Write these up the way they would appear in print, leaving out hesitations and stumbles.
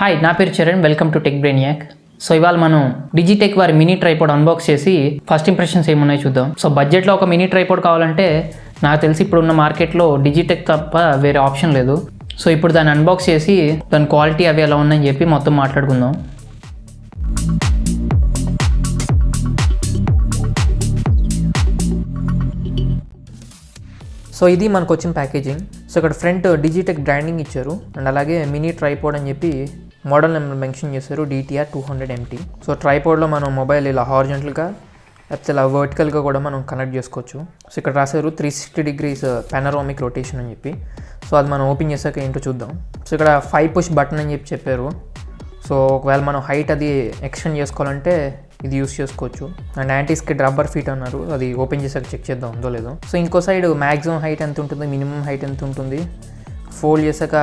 Hi, నా పేరు Charan. Welcome to tech brainiac. So ఇవాళ మనం డిజిటెక్ వారి మినీ ట్రైపాడ్ అన్బాక్స్ చేసి ఫస్ట్ ఇంప్రెషన్స్ ఏమున్నాయో చూద్దాం. సో బడ్జెట్లో ఒక మినీ ట్రైపాడ్ కావాలంటే నాకు తెలిసి ఇప్పుడున్న మార్కెట్లో డిజిటెక్ తప్ప వేరే ఆప్షన్ లేదు. సో ఇప్పుడు దాన్ని అన్బాక్స్ చేసి దాని క్వాలిటీ అవి ఎలా ఉన్నాయని చెప్పి మొత్తం మాట్లాడుకుందాం. సో ఇది మనకు వచ్చిన ప్యాకేజింగ్. సో ఇక్కడ ఫ్రంట్ డిజిటెక్ బ్రాండింగ్ ఇచ్చారు అండ్ అలాగే మినీ ట్రైపాడ్ అని చెప్పి మోడల్ నెంబర్ మెన్షన్ చేశారు, DTR 200MT. సో ట్రైపాడ్లో మనం మొబైల్ ఇలా హారిజంటల్గా లేకపోతే ఇలా వర్టికల్గా కూడా మనం కనెక్ట్ చేసుకోవచ్చు. సో ఇక్కడ రాశారు 360 degrees పానోరామిక్ రొటేషన్ అని చెప్పి. సో అది మనం ఓపెన్ చేశాక ఏంటో చూద్దాం. సో ఇక్కడ 5 push బటన్ అని చెప్పారు. సో ఒకవేళ మనం హైట్ అది ఎక్స్టెండ్ చేసుకోవాలంటే ఇది యూస్ చేసుకోవచ్చు. And anti skid rubber feet అన్నారు, అది ఓపెన్ చేసాక చెక్ చేద్దాం ఉందో లేదో. సో ఇంకో సైడ్ మ్యాక్సిమం హైట్ ఎంత ఉంటుంది, మినిమం హైట్ ఎంత ఉంటుంది, ఫోల్డ్ చేసాక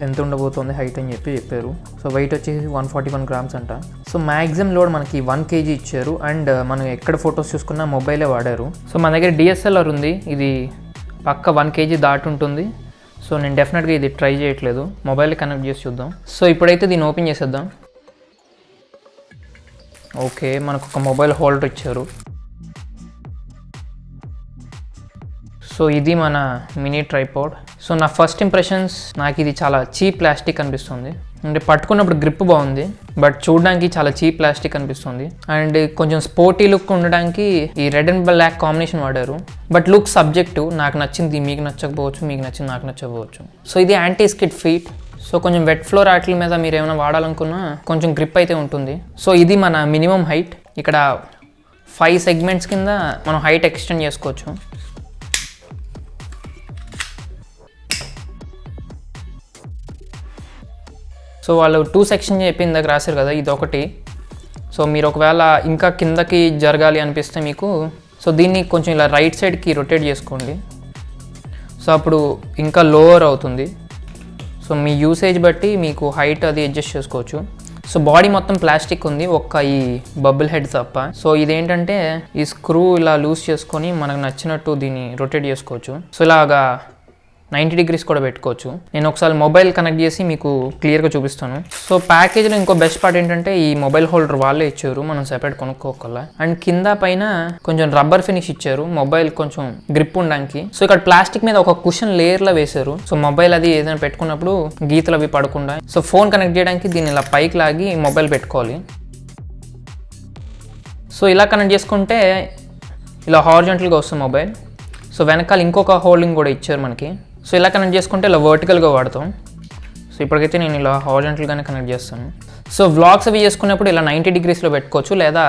ఎంత ఉండబోతుంది హైట్ అని చెప్పారు. సో వెయిట్ వచ్చేసి 141 grams అంట. సో మ్యాక్సిమం లోడ్ మనకి 1 kg ఇచ్చారు. అండ్ మనం ఎక్కడ ఫొటోస్ చూసుకున్నా మొబైలే వాడారు. సో మన దగ్గర DSLR ఉంది, ఇది పక్క 1 kg దాటి ఉంటుంది. సో నేను డెఫినెట్గా ఇది ట్రై చేయట్లేదు, మొబైల్ కనెక్ట్ చేసి చూద్దాం. సో ఇప్పుడైతే దీన్ని ఓపెన్ చేసేద్దాం. ఓకే, మనకు ఒక మొబైల్ హోల్డర్ ఇచ్చారు. సో ఇది మన మినీ ట్రైపాడ్. సో నా ఫస్ట్ ఇంప్రెషన్స్, నాకు ఇది చాలా చీప్ ప్లాస్టిక్ అనిపిస్తుంది. అంటే పట్టుకున్నప్పుడు గ్రిప్ బాగుంది, బట్ చూడడానికి చాలా చీప్ ప్లాస్టిక్ అనిపిస్తుంది. అండ్ కొంచెం స్పోర్టీ లుక్ ఉండడానికి ఈ రెడ్ అండ్ బ్లాక్ కాంబినేషన్ వాడారు. బట్ లుక్ సబ్జెక్టివ్, నాకు నచ్చింది మీకు నచ్చకపోవచ్చు, మీకు నచ్చింది నాకు నచ్చకపోవచ్చు. సో ఇది యాంటీ స్కిడ్ ఫీట్. సో కొంచెం వెట్ ఫ్లోర్ వాటి మీద మీరు ఏమైనా వాడాలనుకున్నా కొంచెం గ్రిప్ అయితే ఉంటుంది. సో ఇది మన మినిమం హైట్. ఇక్కడ 5 segments కింద మనం హైట్ ఎక్స్టెండ్ చేసుకోవచ్చు. సో వాళ్ళు 2 sections చెప్పింది దగ్గర రాశారు కదా, ఇది ఒకటి. సో మీరు ఒకవేళ ఇంకా కిందకి జరగాలి అనిపిస్తే మీకు, సో దీన్ని కొంచెం ఇలా రైట్ సైడ్కి రొటేట్ చేసుకోండి. సో అప్పుడు ఇంకా లోవర్ అవుతుంది. సో మీ యూసేజ్ బట్టి మీకు హైట్ అది అడ్జస్ట్ చేసుకోవచ్చు. సో బాడీ మొత్తం ప్లాస్టిక్ ఉంది, ఒక్క ఈ బబుల్ హెడ్ తప్ప. సో ఇదేంటంటే ఈ స్క్రూ ఇలా లూజ్ చేసుకొని మనకు నచ్చినట్టు దీన్ని రొటేట్ చేసుకోవచ్చు. సో ఇలాగా 90 degrees కూడా పెట్టుకోవచ్చు. నేను ఒకసారి మొబైల్ కనెక్ట్ చేసి మీకు క్లియర్గా చూపిస్తాను. సో ప్యాకేజ్లో ఇంకో బెస్ట్ పార్ట్ ఏంటంటే ఈ మొబైల్ హోల్డర్ వాళ్ళే ఇచ్చారు, మనం సెపరేట్ కొనుక్కోగల. అండ్ కింద పైన కొంచెం రబ్బర్ ఫినిష్ ఇచ్చారు, మొబైల్ కొంచెం గ్రిప్ ఉండడానికి. సో ఇక్కడ ప్లాస్టిక్ మీద ఒక కుషన్ లేయర్లో వేశారు. సో మొబైల్ అది ఏదైనా పెట్టుకున్నప్పుడు గీతలు అవి పడకుండా. సో ఫోన్ కనెక్ట్ చేయడానికి దీన్ని ఇలా పైకి లాగి మొబైల్ పెట్టుకోవాలి. సో ఇలా కనెక్ట్ చేసుకుంటే ఇలా హారిజంటల్గా వస్తుంది మొబైల్. సో వెనకాల ఇంకొక హోల్డింగ్ కూడా ఇచ్చారు మనకి. సో ఇలా కనెక్ట్ చేసుకుంటే ఇలా వర్టికల్గా వాడతాం. సో ఇప్పటికైతే నేను ఇలా హారిజంటల్గానే కనెక్ట్ చేస్తాను. సో వ్లాగ్స్ అవి చేసుకున్నప్పుడు ఇలా 90 degreesలో పెట్టుకోవచ్చు, లేదా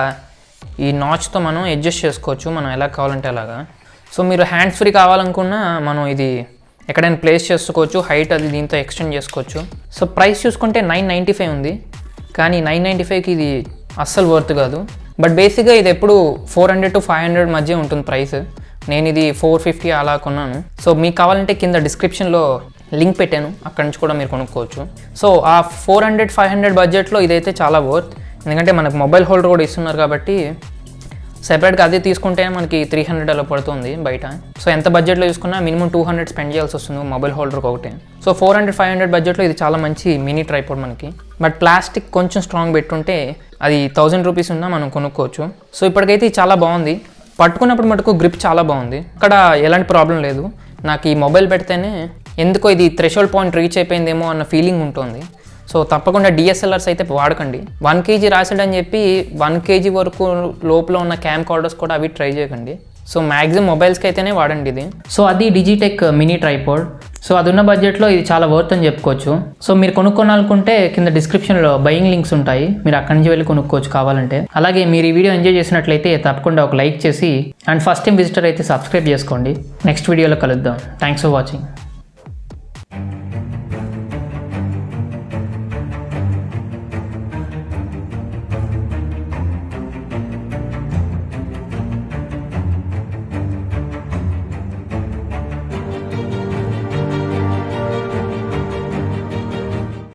ఈ నాచ్తో మనం అడ్జస్ట్ చేసుకోవచ్చు, మనం ఎలా కావాలంటే అలాగా. సో మీరు హ్యాండ్స్ ఫ్రీ కావాలనుకున్నా మనం ఇది ఎక్కడైనా ప్లేస్ చేసుకోవచ్చు, హైట్ అది దీంతో ఎక్స్టెండ్ చేసుకోవచ్చు. సో ప్రైస్ చూసుకుంటే 995 ఉంది, కానీ 995కి ఇది అస్సలు వర్త్ కాదు. బట్ బేసిక్గా ఇది ఎప్పుడు 400 to 500 మధ్య ఉంటుంది ప్రైస్. నేను ఇది 450 అలా కొన్నాను. సో మీకు కావాలంటే కింద డిస్క్రిప్షన్లో లింక్ పెట్టాను, అక్కడి నుంచి కూడా మీరు కొనుక్కోవచ్చు. సో ఆ 400-500 బడ్జెట్లో ఇదైతే చాలా వర్త్, ఎందుకంటే మనకు మొబైల్ హోల్డర్ కూడా ఇస్తున్నారు కాబట్టి. సెపరేట్గా అదే తీసుకుంటే మనకి 300 అలా పడుతుంది బయట. సో ఎంత బడ్జెట్లో చూసుకున్నా మినిమం 200 స్పెండ్ చేయాల్సి వస్తుంది మొబైల్ హోల్డర్కి ఒకటే. సో 400-500 బడ్జెట్లో ఇది చాలా మంచి మినీ ట్రైపాడ్ మనకి. బట్ ప్లాస్టిక్ కొంచెం స్ట్రాంగ్ పెట్టుంటే అది 1000 రూపీస్ ఉన్నా మనం కొనుక్కోవచ్చు. సో ఇప్పటికైతే ఇది చాలా బాగుంది, పట్టుకున్నప్పుడు మటుకు గ్రిప్ చాలా బాగుంది, అక్కడ ఎలాంటి ప్రాబ్లం లేదు. నాకు ఈ మొబైల్ పెడితేనే ఎందుకో ఇది థ్రెషోల్డ్ పాయింట్ రీచ్ అయిపోయిందేమో అన్న ఫీలింగ్ ఉంటుంది. సో తప్పకుండా DSLRs అయితే వాడకండి. 1 kg రాసాడని చెప్పి 1 kg వరకు లోపల ఉన్న క్యామ్ కార్డర్స్ కూడా అవి ట్రై చేయకండి. సో మ్యాక్సిమం మొబైల్స్కి అయితేనే వాడండి ఇది. సో అది డిజిటెక్ మినీ ట్రైపాడ్. సో అది ఉన్న బడ్జెట్లో ఇది చాలా వర్త్ అని చెప్పుకోవచ్చు. సో మీరు కొనుక్కోవాలనుకుంటే కింద డిస్క్రిప్షన్లో బయింగ్ లింక్స్ ఉంటాయి, మీరు అక్కడి నుంచి వెళ్ళి కొనుక్కోవచ్చు కావాలంటే. అలాగే మీరు ఈ వీడియో ఎంజాయ్ చేసినట్లయితే తప్పకుండా ఒక లైక్ చేసి, అండ్ ఫస్ట్ టైం విజిటర్ అయితే సబ్స్క్రైబ్ చేసుకోండి. నెక్స్ట్ వీడియోలో కలుద్దాం. Thanks for watching.